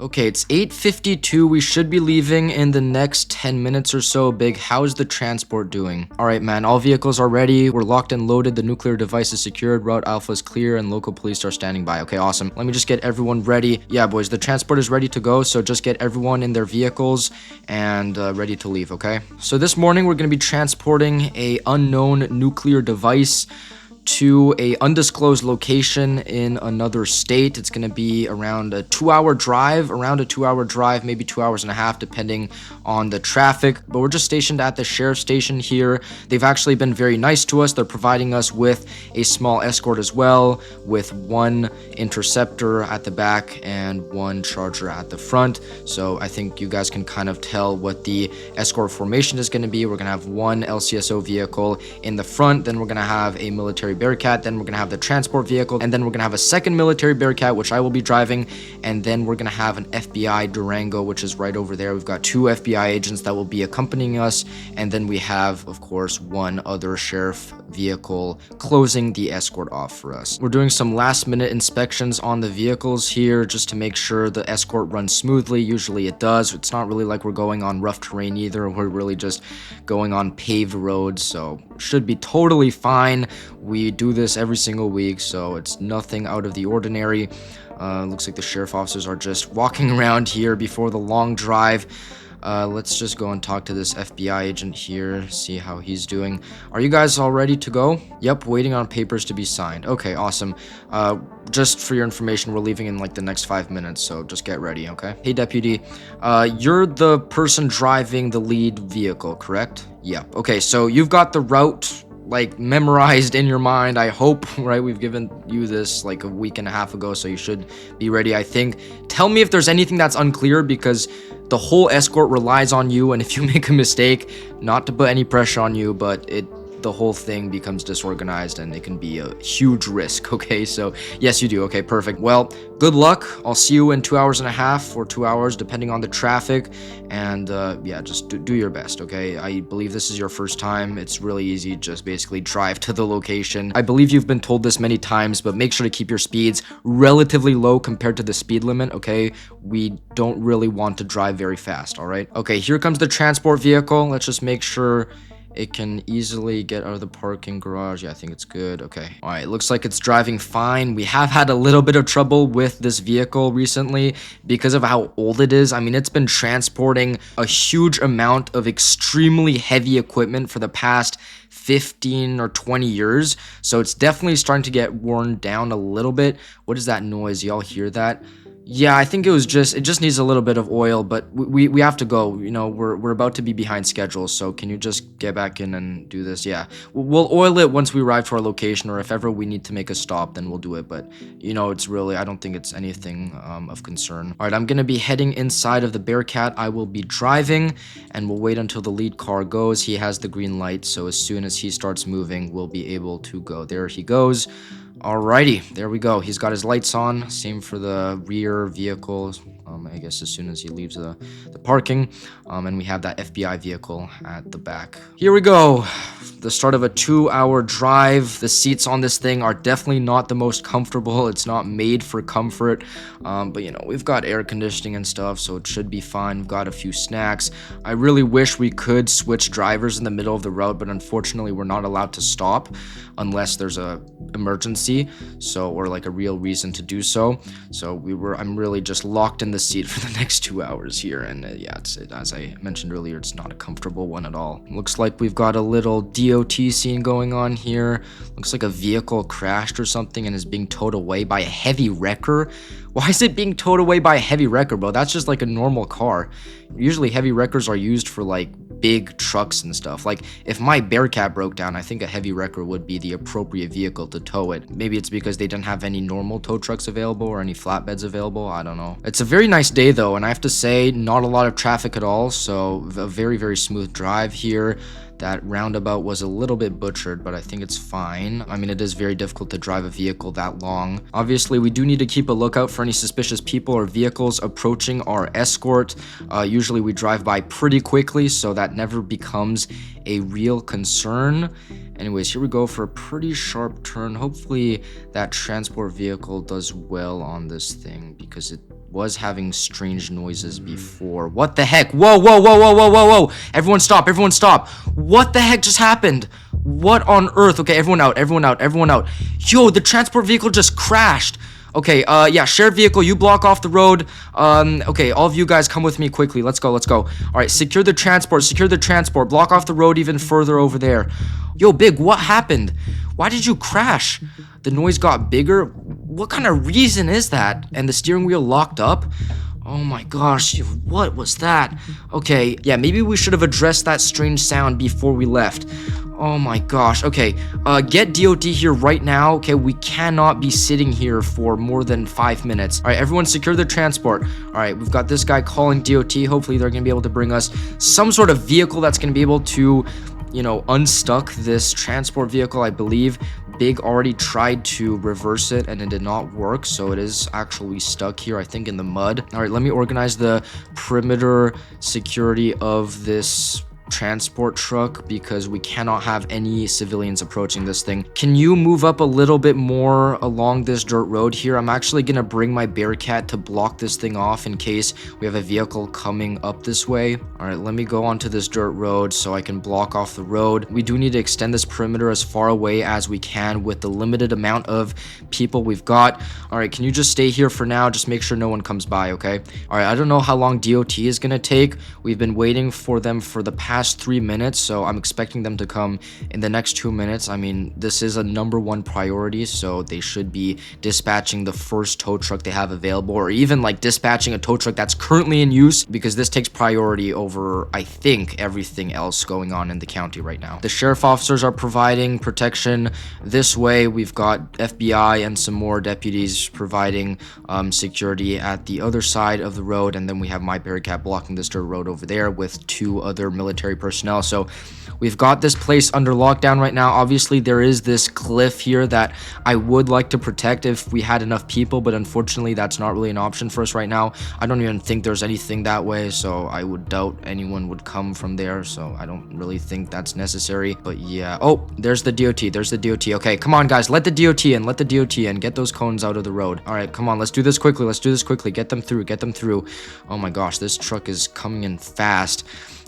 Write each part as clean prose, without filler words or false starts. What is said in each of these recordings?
Okay, it's 8:52. We should be leaving in the next 10 minutes or so. Big, how's the transport doing? All right, man, all vehicles are ready. We're locked and loaded. The nuclear device is secured. Route Alpha is clear and local police are standing by. Okay, awesome. Let me just get everyone ready. Yeah, boys, the transport is ready to go. So just get everyone in their vehicles and ready to leave, okay? So this morning, we're going to be transporting a unknown nuclear device to a undisclosed location in another state. It's going to be around a 2-hour drive, maybe 2 hours and a half, depending on the traffic. But we're just stationed at the sheriff's station here. They've actually been very nice to us. They're providing us with a small escort as well, with one interceptor at the back and one charger at the front. So I think you guys can kind of tell what the escort formation is going to be. We're going to have one LCSO vehicle in the front, then we're going to have a military Bearcat, then we're going to have the transport vehicle, and then we're going to have a second military Bearcat, which I will be driving, and then we're going to have an FBI Durango, which is right over there. We've got 2 FBI agents that will be accompanying us, and then we have, of course, one other sheriff vehicle closing the escort off for us. We're doing some last-minute inspections on the vehicles here just to make sure the escort runs smoothly. Usually it does. It's not really like we're going on rough terrain either. We're really just going on paved roads, so should be totally fine. We do this every single week, so it's nothing out of the ordinary. Looks like the sheriff officers are just walking around here before the long drive. Let's just go and talk to this FBI agent here, see how he's doing. Are you guys all ready to go? Yep, waiting on papers to be signed. Okay, awesome. Just for your information, we're leaving in like the next 5 minutes, so just get ready, okay? Hey, deputy, you're the person driving the lead vehicle, correct? Yep. Okay, so you've got the route like memorized in your mind, I hope, right? We've given you this like a week and a half ago, so you should be ready, I think. Tell me if there's anything that's unclear, because the whole escort relies on you, and if you make a mistake, not to put any pressure on you, but the whole thing becomes disorganized and it can be a huge risk, okay? So yes, you do. Okay, perfect. Well, good luck. I'll see you in 2 hours and a half or 2 hours, depending on the traffic. And yeah, just do your best, okay? I believe this is your first time. It's really easy. Just basically drive to the location. I believe you've been told this many times, but make sure to keep your speeds relatively low compared to the speed limit, okay? We don't really want to drive very fast, all right? Okay, here comes the transport vehicle. Let's just make sure it can easily get out of the parking garage. Yeah, I think it's good. Okay. All right. Looks like it's driving fine. We have had a little bit of trouble with this vehicle recently because of how old it is. I mean, it's been transporting a huge amount of extremely heavy equipment for the past 15 or 20 years. So it's definitely starting to get worn down a little bit. What is that noise? Y'all hear that? Yeah, I think it just needs a little bit of oil, but we have to go. You know, we're about to be behind schedule, so can you just get back in and do this? Yeah, we'll oil it once we arrive to our location, or if ever we need to make a stop, then we'll do it. But you know, I don't think it's anything of concern. All right, I'm gonna be heading inside of the Bearcat. I will be driving, and we'll wait until the lead car goes. He has the green light, so as soon as he starts moving, we'll be able to go. There he goes. Alrighty, there we go. He's got his lights on. Same for the rear vehicle. I guess as soon as he leaves the parking. And we have that FBI vehicle at the back. Here we go. The start of a 2-hour drive. The seats on this thing are definitely not the most comfortable. It's not made for comfort. But you know, we've got air conditioning and stuff, so it should be fine. We've got a few snacks. I really wish we could switch drivers in the middle of the route, but unfortunately we're not allowed to stop unless there's a emergency, or like a real reason to do so. So I'm really just locked in the seat for the next 2 hours here, and yeah, as I mentioned earlier, it's not a comfortable one at all. Looks like we've got a little DOT scene going on here. Looks like a vehicle crashed or something and is being towed away by a heavy wrecker. Why is it being towed away by a heavy wrecker, bro? That's just like a normal car. Usually heavy wreckers are used for like big trucks and stuff. Like if my Bearcat broke down, I think a heavy wrecker would be the appropriate vehicle to tow it. Maybe it's because they didn't have any normal tow trucks available or any flatbeds available. I don't know. It's a very nice day though, and I have to say, not a lot of traffic at all. So a very, very smooth drive here. That roundabout was a little bit butchered, but I think it's fine. I mean, it is very difficult to drive a vehicle that long. Obviously, we do need to keep a lookout for any suspicious people or vehicles approaching our escort. Usually we drive by pretty quickly, so that never becomes a real concern. Anyways, here we go for a pretty sharp turn. Hopefully that transport vehicle does well on this thing, because it was having strange noises before. What the heck? Whoa, whoa, whoa, whoa, whoa, whoa, whoa. Everyone stop, everyone stop. What the heck just happened? What on earth? Okay, everyone out, everyone out, everyone out. Yo, the transport vehicle just crashed. Okay, yeah, shared vehicle, you block off the road. Okay, all of you guys come with me quickly. Let's go, let's go. All right, secure the transport, block off the road even further over there. Yo, Big, what happened? Why did you crash? The noise got bigger? What kind of reason is that? And the steering wheel locked up? Oh my gosh, what was that? Okay, yeah, maybe we should have addressed that strange sound before we left. Oh my gosh, okay, get DOT here right now, okay? We cannot be sitting here for more than 5 minutes. All right, everyone secure the transport. All right, we've got this guy calling DOT. Hopefully they're gonna be able to bring us some sort of vehicle that's gonna be able to, you know, unstuck this transport vehicle. I believe Big already tried to reverse it and it did not work, so it is actually stuck here, I think, in the mud. All right, let me organize the perimeter security of this transport truck because we cannot have any civilians approaching this thing. Can you move up a little bit more along this dirt road here? I'm actually gonna bring my Bearcat to block this thing off in case we have a vehicle coming up this way. All right, let me go onto this dirt road so I can block off the road. We do need to extend this perimeter as far away as we can with the limited amount of people we've got. All right, can you just stay here for now? Just make sure no one comes by, okay? All right, I don't know how long DOT is gonna take. We've been waiting for them for the past 3 minutes, so I'm expecting them to come in the next 2 minutes. I mean, this is a #1 priority, so they should be dispatching the first tow truck they have available, or even like dispatching a tow truck that's currently in use, because this takes priority over, I think, everything else going on in the county right now. The sheriff officers are providing protection this way. We've got FBI and some more deputies providing security at the other side of the road, and then we have my Bearcat blocking this dirt road over there with 2 other military personnel. So we've got this place under lockdown right now. Obviously there is this cliff here that I would like to protect if we had enough people, but unfortunately that's not really an option for us right now. I don't even think there's anything that way, so I would doubt anyone would come from there, so I don't really think that's necessary. But yeah, oh, there's the DOT. Okay, come on guys, let the DOT in, get those cones out of the road. All right, come on, let's do this quickly, get them through. Oh my gosh, this truck is coming in fast.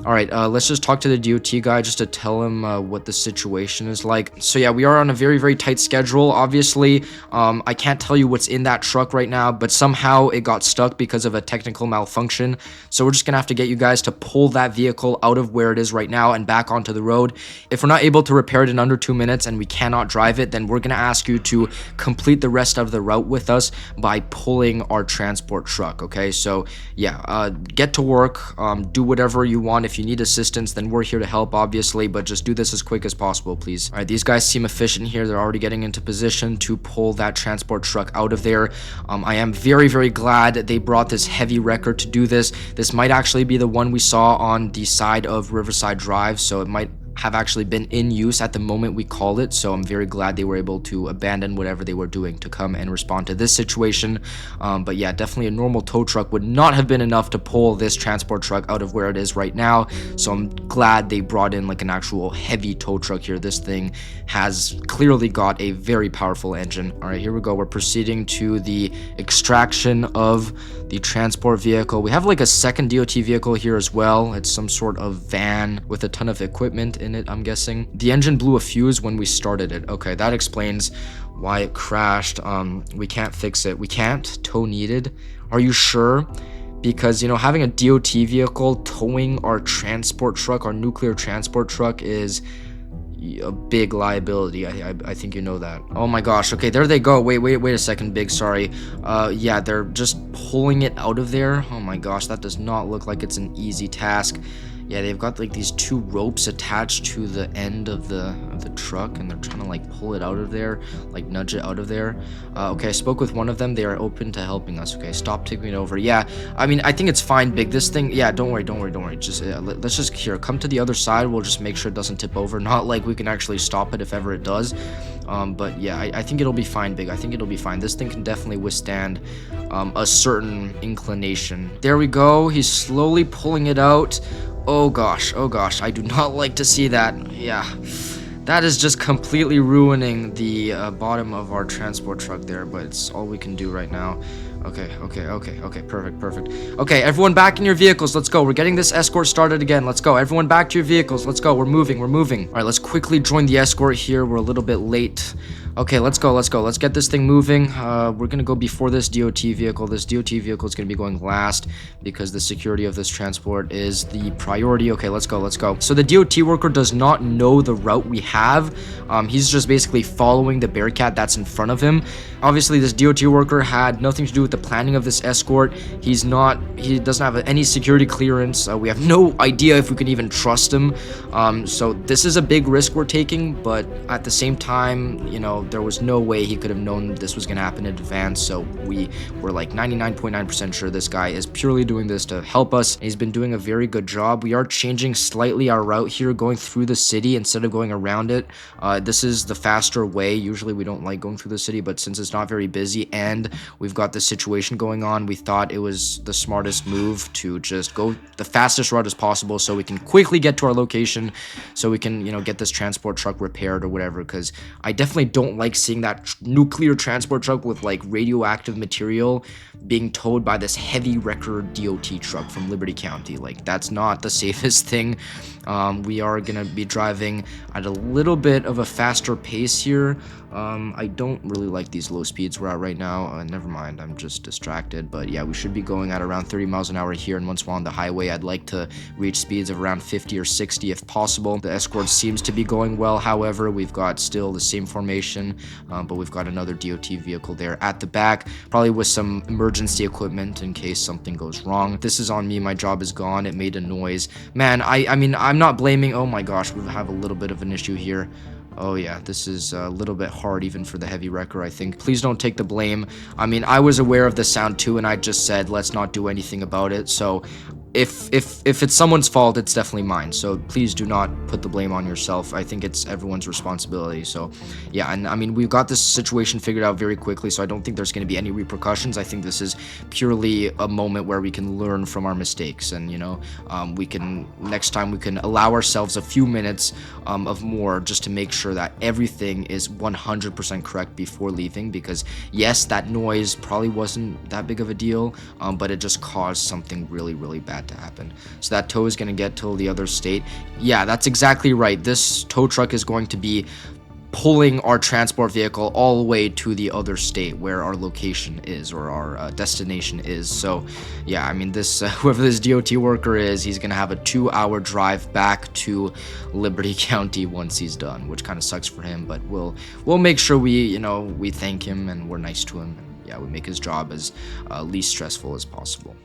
All right, let's just talk to the DOT guy just to tell him what the situation is like. So yeah, we are on a very, very tight schedule. Obviously, I can't tell you what's in that truck right now, but somehow it got stuck because of a technical malfunction. So we're just gonna have to get you guys to pull that vehicle out of where it is right now and back onto the road. If we're not able to repair it in under 2 minutes and we cannot drive it, then we're gonna ask you to complete the rest of the route with us by pulling our transport truck, okay? So yeah, get to work, do whatever you want. If you need assistance, then we're here to help, obviously, but just do this as quick as possible, please. All right, these guys seem efficient here. They're already getting into position to pull that transport truck out of there. I am very, very glad that they brought this heavy wrecker to do this. This might actually be the one we saw on the side of Riverside Drive, so it might have actually been in use at the moment we called it, so I'm very glad they were able to abandon whatever they were doing to come and respond to this situation. But yeah, definitely a normal tow truck would not have been enough to pull this transport truck out of where it is right now, so I'm glad they brought in like an actual heavy tow truck here. This thing has clearly got a very powerful engine. All right, here we go. We're proceeding to the extraction of the transport vehicle. We have like a second DOT vehicle here as well. It's some sort of van with a ton of equipment in it, I'm guessing. The engine blew a fuse when we started it. Okay, that explains why it crashed. We can't fix it. We can't. Tow needed. Are you sure? Because, you know, having a DOT vehicle towing our transport truck, our nuclear transport truck, is a big liability. I think you know that. Oh my gosh. Okay, there they go. Wait a second, Big. Sorry. Yeah, they're just pulling it out of there. Oh my gosh, that does not look like it's an easy task. Yeah, they've got like these 2 ropes attached to the end of the truck, and they're trying to like pull it out of there, like nudge it out of there. Okay, I spoke with one of them. They are open to helping us. Okay, stop tipping it over. Yeah, I mean, I think it's fine, Big. This thing, yeah, don't worry. Just let's just here come to the other side. We'll just make sure it doesn't tip over. Not like we can actually stop it if ever it does. But yeah, I think it'll be fine, Big. I think it'll be fine. This thing can definitely withstand a certain inclination. There we go. He's slowly pulling it out. Oh gosh, I do not like to see that. Yeah, that is just completely ruining the bottom of our transport truck there, but it's all we can do right now. Okay. Perfect. Okay, everyone back in your vehicles. Let's go. We're getting this escort started again. Let's go. Everyone back to your vehicles. Let's go. We're moving. All right, let's quickly join the escort here. We're a little bit late. Okay, let's go. Let's get this thing moving. We're gonna go before this DOT vehicle. This DOT vehicle is gonna be going last because the security of this transport is the priority. Okay, let's go. So the DOT worker does not know the route we have. He's just basically following the Bearcat that's in front of him. Obviously, this DOT worker had nothing to do with the planning of this escort. He doesn't have any security clearance. We have no idea if we can even trust him. So this is a big risk we're taking, but at the same time, you know, there was no way he could have known this was going to happen in advance. So we were like 99.9% sure this guy is purely doing this to help us. He's been doing a very good job. We are changing slightly our route here, going through the city instead of going around it. This is the faster way. Usually we don't like going through the city, but since it's not very busy and we've got this situation going on, we thought it was the smartest move to just go the fastest route as possible so we can quickly get to our location, so we can, you know, get this transport truck repaired or whatever, because I definitely don't like seeing that nuclear transport truck with like radioactive material being towed by this heavy wrecker DOT truck from Liberty County. Like, that's not the safest thing. We are gonna be driving at a little bit of a faster pace here. I don't really like these low speeds we're at right now. Never mind, I'm just distracted. But yeah, we should be going at around 30 miles an hour here, and once we're on the highway, I'd like to reach speeds of around 50 or 60 if possible. The escort seems to be going well. However, we've got still the same formation, but we've got another DOT vehicle there at the back, probably with some emergency equipment in case something goes wrong. This is on me. My job is gone. It made a noise. Man, I mean, I'm not blaming. Oh my gosh, we have a little bit of an issue here. Oh yeah, this is a little bit hard even for the heavy wrecker, I think. Please don't take the blame. I mean, I was aware of the sound too, and I just said, let's not do anything about it. So if it's someone's fault, it's definitely mine. So please do not put the blame on yourself. I think it's everyone's responsibility. So yeah, and I mean, we've got this situation figured out very quickly, so I don't think there's going to be any repercussions. I think this is purely a moment where we can learn from our mistakes, and you know, next time we can allow ourselves a few minutes of more just to make sure that everything is 100% correct before leaving, because yes, that noise probably wasn't that big of a deal, but it just caused something really bad to happen. So that tow is going to get till the other state. Yeah, that's exactly right. This tow truck is going to be pulling our transport vehicle all the way to the other state where our location is, or our destination is. So yeah, I mean, this whoever this DOT worker is, he's gonna have a 2-hour drive back to Liberty County once he's done, which kind of sucks for him, but we'll make sure we thank him and we're nice to him, and yeah, we make his job as least stressful as possible.